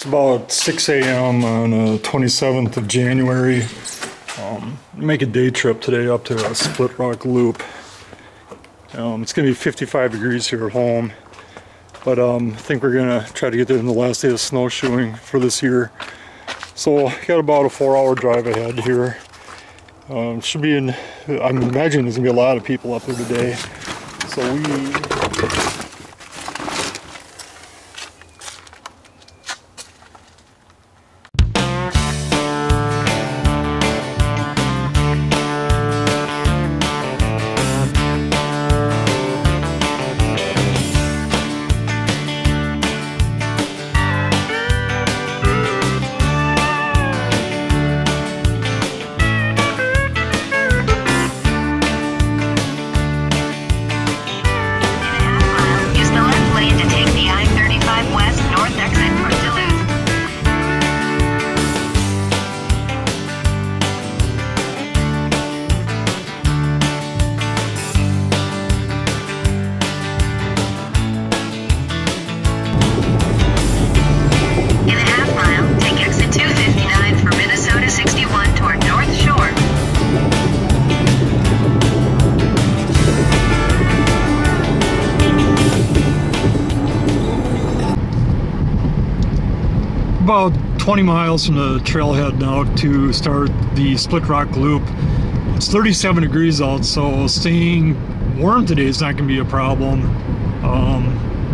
about 6 a.m. on 27th of January. Make a day trip today up to Split Rock Loop. It's going to be 55 degrees here at home, but I think we're going to try to get there in the last day of snowshoeing for this year. So got about a 4-hour drive ahead here. Should be in, I'm imagining there's going to be a lot of people up there today. So we... About 20 miles from the trailhead now to start the Split Rock Loop. It's 37 degrees out, so staying warm today is not going to be a problem.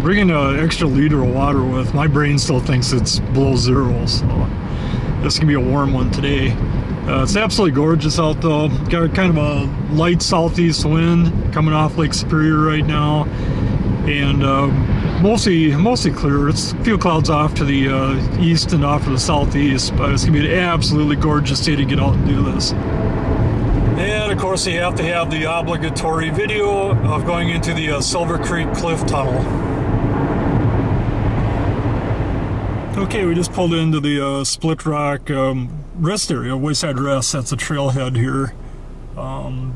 Bringing an extra liter of water with, my brain still thinks it's below zero, so this can be a warm one today. It's absolutely gorgeous out though. Got kind of a light southeast wind coming off Lake Superior right now, and mostly clear. It's a few clouds off to the east and off to the southeast, but it's gonna be an absolutely gorgeous day to get out and do this. And of course you have to have the obligatory video of going into the Silver Creek Cliff Tunnel. Okay, we just pulled into the Split Rock rest area, Wayside Rest. That's a trailhead here.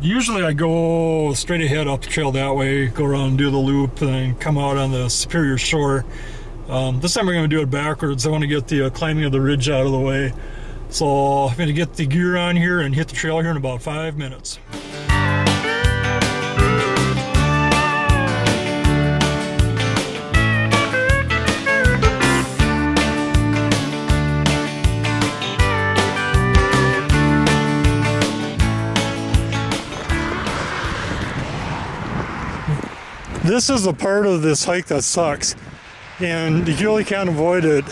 Usually I go straight ahead up the trail that way, go around and do the loop, and then come out on the Superior Shore. This time we're going to do it backwards. I want to get the climbing of the ridge out of the way. So I'm going to get the gear on here and hit the trail here in about 5 minutes. This is the part of this hike that sucks, and you really can't avoid it.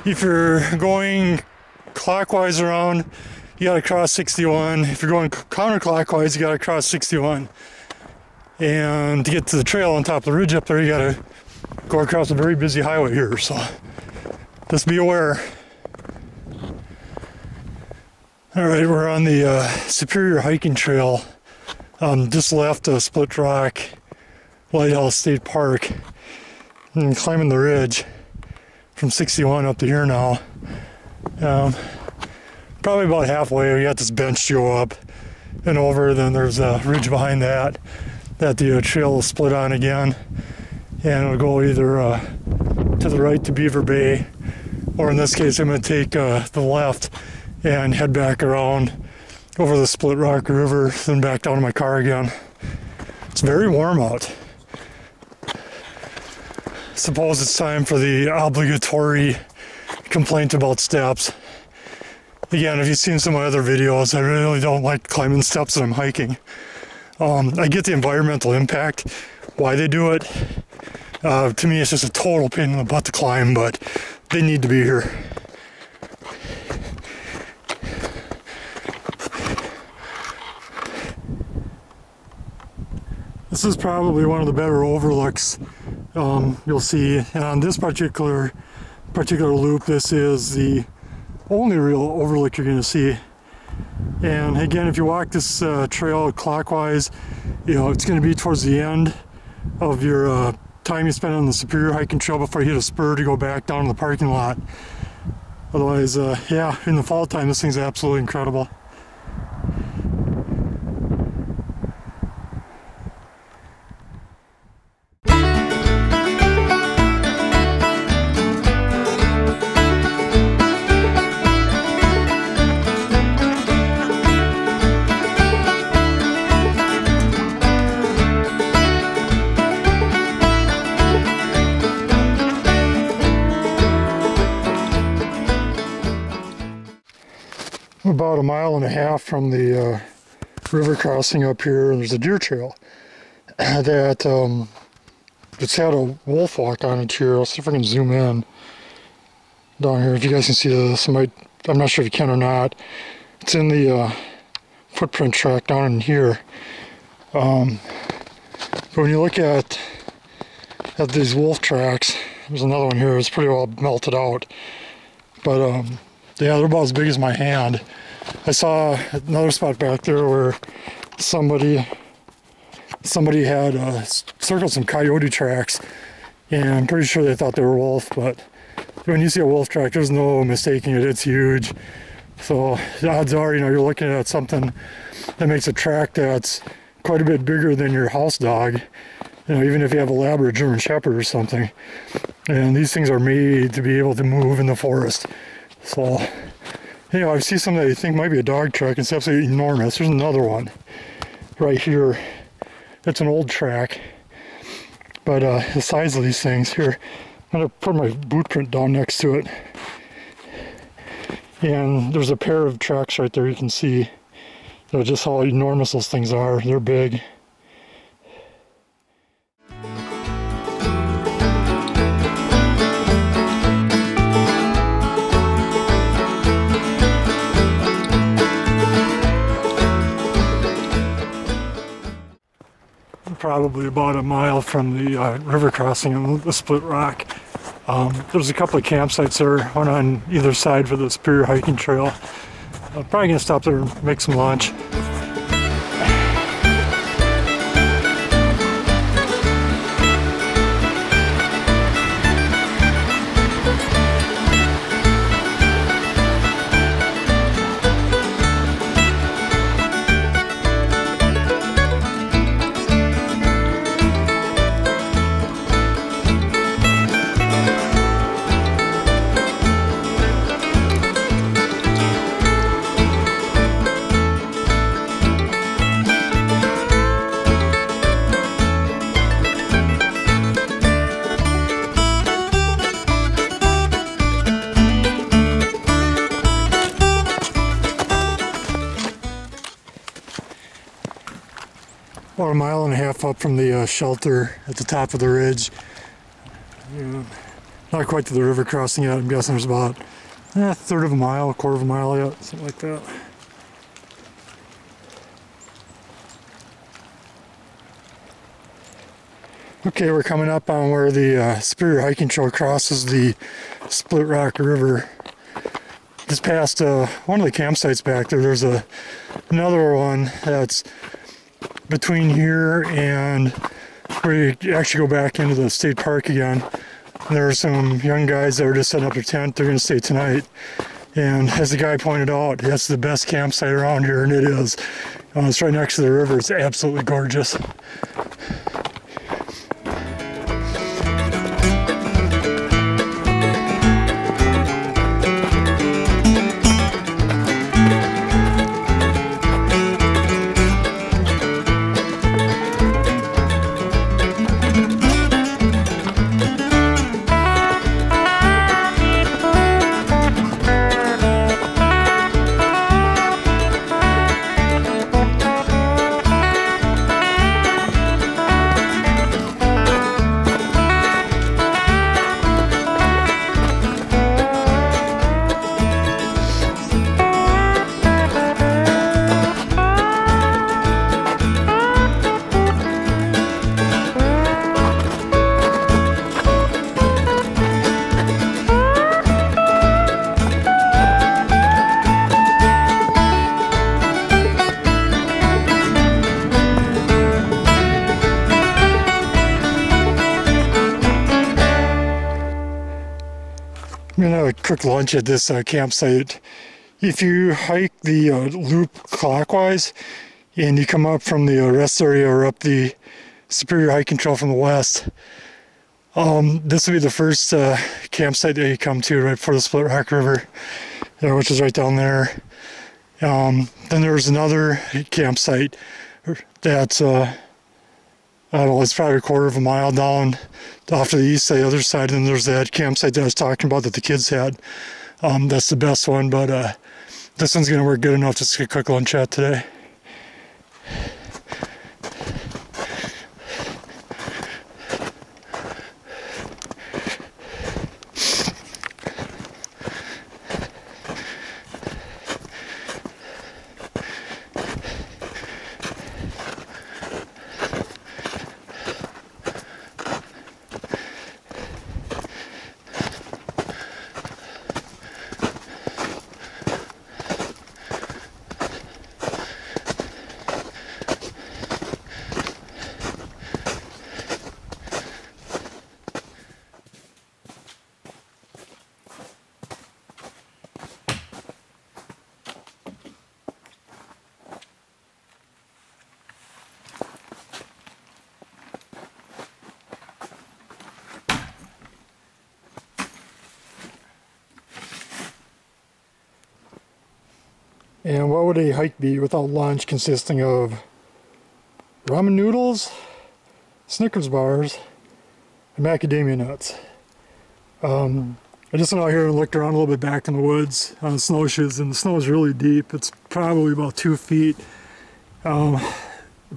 If you're going clockwise around, you gotta cross 61. If you're going counterclockwise, you gotta cross 61. And to get to the trail on top of the ridge up there, you gotta go across a very busy highway here, so just be aware. Alright, we're on the Superior hiking trail. Just left Split Rock Lighthouse State Park and climbing the ridge from 61 up to here now. Probably about halfway. We got this bench to go up and over, then there's a ridge behind that the trail will split on again, and it'll go either to the right to Beaver Bay, or in this case I'm going to take the left and head back around over the Split Rock River, then back down to my car again. It's very warm out. Suppose it's time for the obligatory complaint about steps. Again, if you've seen some of my other videos, I really don't like climbing steps that I'm hiking. I get the environmental impact, why they do it. To me, it's just a total pain in the butt to climb, but they need to be here. This is probably one of the better overlooks you'll see, and on this particular loop, this is the only real overlook you're going to see. And again, if you walk this trail clockwise, you know it's going to be towards the end of your time you spend on the Superior hiking trail before you hit a spur to go back down to the parking lot. Otherwise, yeah, in the fall time, this thing's absolutely incredible. a mile and a half from the river crossing up here, and there's a deer trail that it's had a wolf walk on it here. I'll see if I can zoom in down here. If you guys can see this, I'm not sure if you can or not. It's in the footprint track down in here. But when you look at these wolf tracks, there's another one here. It's pretty well melted out. But yeah, they're about as big as my hand. I saw another spot back there where somebody had circled some coyote tracks, and I'm pretty sure they thought they were wolf, but when you see a wolf track, there's no mistaking it. It's huge. So the odds are, you're looking at something that makes a track that's quite a bit bigger than your house dog, even if you have a Lab or a German Shepherd or something. And these things are made to be able to move in the forest. So, I see something that you think might be a dog track. It's absolutely enormous. There's another one right here. It's an old track. But the size of these things here, I'm going to put my boot print down next to it. And there's a pair of tracks right there you can see. Just how enormous those things are. They're big. Probably about a mile from the river crossing and the Split Rock. There's a couple of campsites there, one on either side for the Superior Hiking Trail. I'm probably going to stop there and make some lunch. About a mile and a half up from the shelter at the top of the ridge. Not quite to the river crossing yet. I'm guessing there's about a third of a mile, a quarter of a mile yet, something like that. Okay, we're coming up on where the Superior Hiking Trail crosses the Split Rock River. Just past one of the campsites back there. There's another one that's between here and where you actually go back into the state park again. There are some young guys that are just setting up their tent. They're going to stay tonight. And as the guy pointed out, that's the best campsite around here, and it is. It's right next to the river. It's absolutely gorgeous. I'm gonna have a quick lunch at this campsite. If you hike the loop clockwise and you come up from the rest area or up the Superior Hiking Trail from the west, this will be the first campsite that you come to right before the Split Rock River, which is right down there. Then there's another campsite that's I don't know, it's probably a quarter of a mile down off to the east side, the other side, and there's that campsite that I was talking about that the kids had. That's the best one, but this one's gonna work good enough just to get a quick lunch at today. And what would a hike be without lunch consisting of ramen noodles, Snickers bars, and macadamia nuts? I just went out here and looked around a little bit back in the woods on the snowshoes, and the snow is really deep. It's probably about 2 feet. The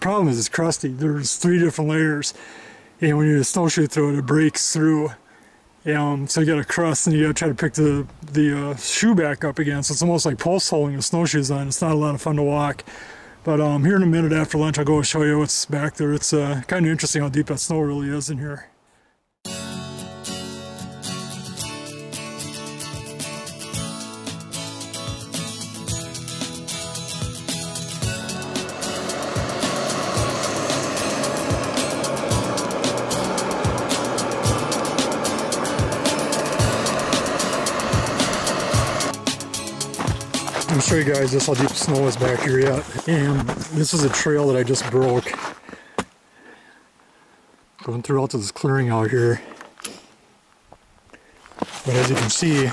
problem is it's crusty. There's 3 different layers, and when you snowshoe through it, it breaks through. So you got a crust, and you got to try to pick the shoe back up again. So it's almost like post holing with snowshoes on. It's not a lot of fun to walk. But here in a minute after lunch, I'll go show you what's back there. It's kind of interesting how deep that snow really is in here. I'm show you guys just how deep the snow is back here yet. And this is a trail that I just broke. Going through out to this clearing out here. But as you can see,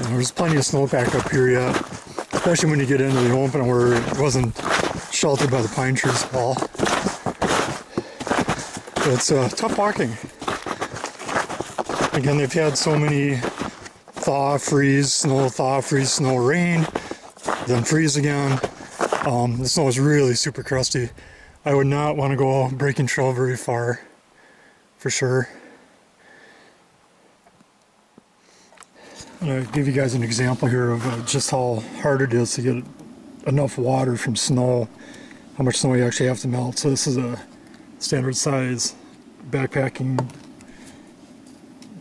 there's plenty of snowpack up here yet. Especially when you get into the open where it wasn't sheltered by the pine trees at all. It's tough walking. Again, they've had so many thaw, freeze, snow, rain, then freeze again. The snow is really super crusty. I would not want to go breaking trail very far, for sure. I'm going to give you guys an example here of just how hard it is to get enough water from snow, how much snow you actually have to melt. So this is a standard size backpacking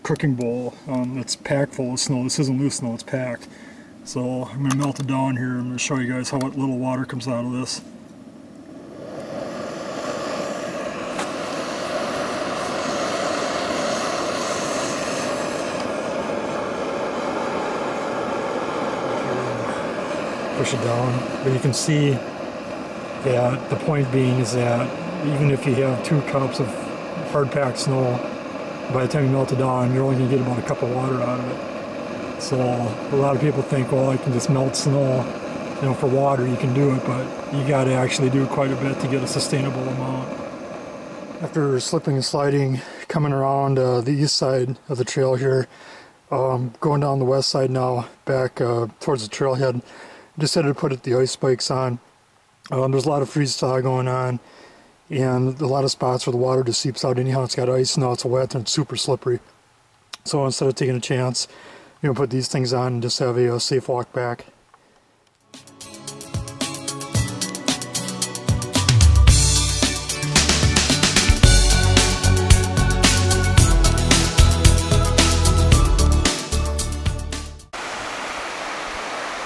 cooking bowl that's packed full of snow. This isn't loose snow, it's packed. So I'm going to melt it down here. I'm going to show you guys how little water comes out of this. Push it down, but you can see that the point being is that even if you have 2 cups of hard packed snow, by the time you melt it down, you're only going to get about a cup of water out of it. So a lot of people think, well, I can just melt snow, you know, for water. You can do it, but you got to actually do quite a bit to get a sustainable amount. After slipping and sliding, coming around the east side of the trail here, going down the west side now, back towards the trailhead, decided to put the ice spikes on. There's a lot of freeze thaw going on, and a lot of spots where the water just seeps out anyhow. It's got ice, now it's wet and it's super slippery. So instead of taking a chance, you know, put these things on and just have a safe walk back.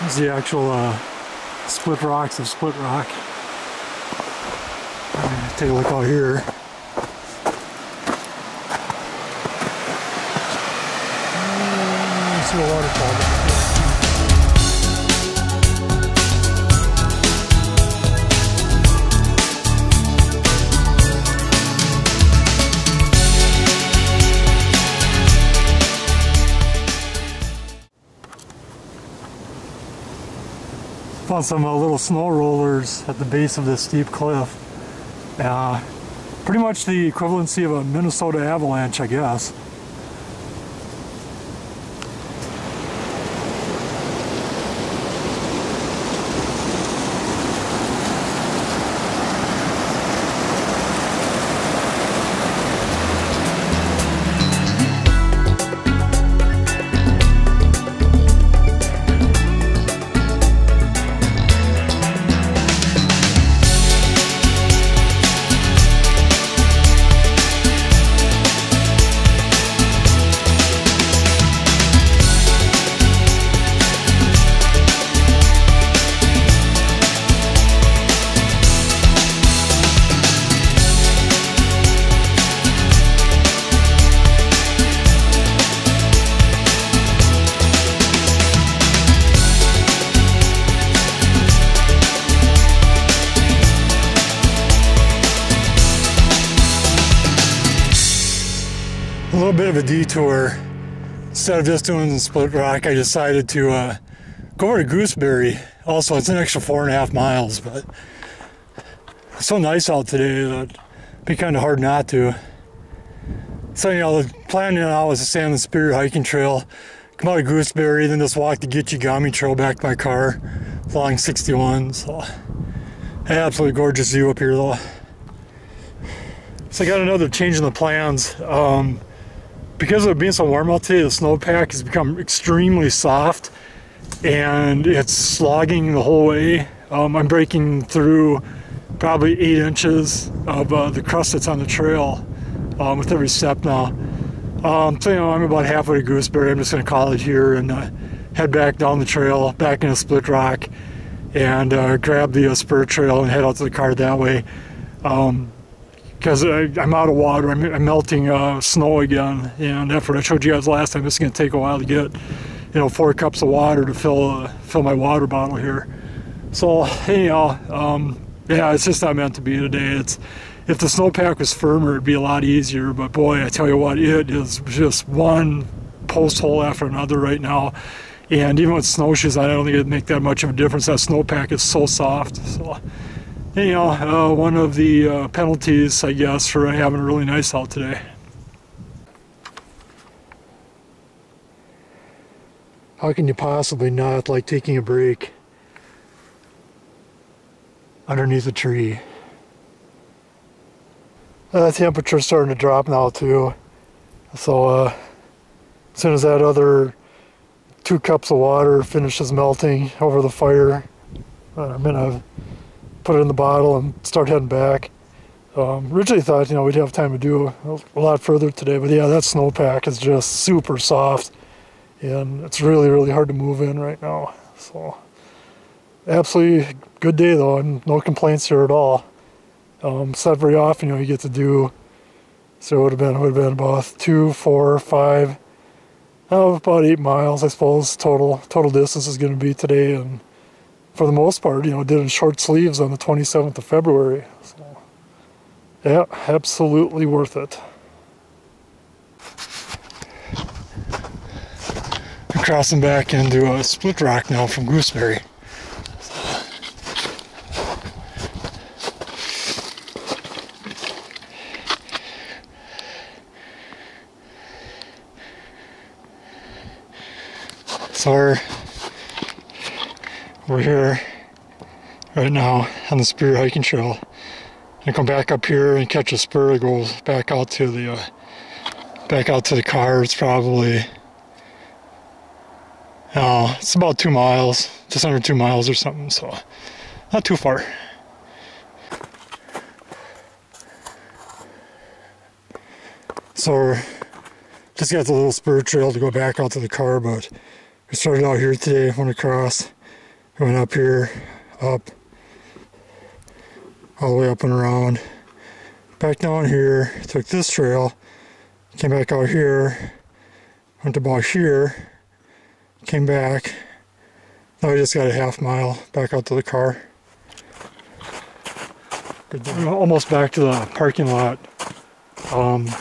This is the actual split rocks of Split Rock. Take a look out here. See a waterfall. Found some little snow rollers at the base of this steep cliff. Pretty much the equivalency of a Minnesota avalanche, I guess. A little bit of a detour. Instead of just doing Split Rock, I decided to go over to Gooseberry. Also, it's an extra 4.5 miles, but it's so nice out today that it'd be kind of hard not to. So, you know, the plan now is to stay on the Superior Hiking Trail, come out of Gooseberry, then just walk the Gitchigami Trail back to my car along 61. So, absolutely gorgeous view up here, though. So I got another change in the plans. Because of it being so warm out today, the snowpack has become extremely soft and it's slogging the whole way. I'm breaking through probably 8 inches of the crust that's on the trail with every step now. So, you know, I'm about halfway to Gooseberry. I'm just going to call it here and head back down the trail, back into Split Rock, and grab the spur trail and head out to the car that way. Because I'm out of water, I'm melting snow again, and after what I showed you guys last time, it's going to take a while to get, you know, 4 cups of water to fill my water bottle here. So anyhow, yeah, it's just not meant to be today. If the snowpack was firmer, it'd be a lot easier. But boy, I tell you what, it is just one post hole after another right now. And even with snowshoes, I don't think it'd make that much of a difference. That snowpack is so soft. So. Anyhow, one of the penalties, I guess, for having a really nice out today. How can you possibly not like taking a break underneath a tree? The temperature's starting to drop now too. So as soon as that other 2 cups of water finishes melting over the fire, I'm gonna put it in the bottle and start heading back. Originally thought, you know, we'd have time to do a lot further today, but yeah, that snowpack is just super soft and it's really, really hard to move in right now. So absolutely good day though, and no complaints here at all. It's not very often, you know, you get to do, so it would have been about 2, 4, 5, about 8 miles, I suppose, total distance is going to be today. And for the most part, you know, did in short sleeves on the 27th of February. So, yeah, absolutely worth it. I'm crossing back into a Split Rock now from Gooseberry. So we're here right now on the Superior Hiking Trail. I come back up here and catch a spur that goes back out to the car. It's probably it's about 2 miles, just under 2 miles or something, so not too far. So just got the little spur trail to go back out to the car, but we started out here today, went across, went up here, up, all the way up and around, back down here, took this trail, came back out here, went about here, came back. Now I just got a half mile back out to the car. Almost back to the parking lot.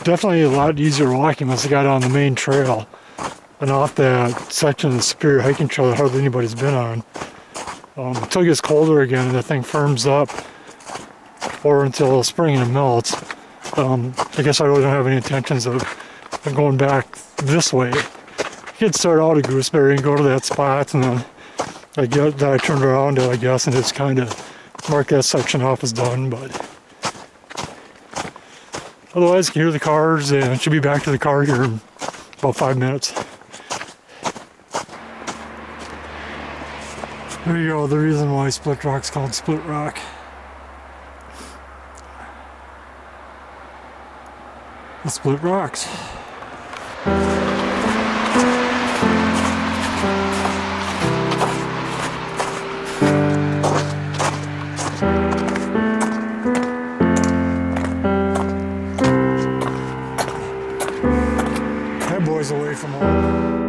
Definitely a lot easier walking once I got on the main trail and off that section of the Superior Hiking Trail that hardly anybody's been on. Until it gets colder again and the thing firms up or until spring and it melts. I guess I really don't have any intentions of going back this way. I could start out at Gooseberry and go to that spot, and then I turned around to, I guess, and just kind of mark that section off as done. But otherwise, you can hear the cars, and I should be back to the car here in about 5 minutes. There you go, the reason why Split Rock's called Split Rock. The Split Rocks. That boy's away from home.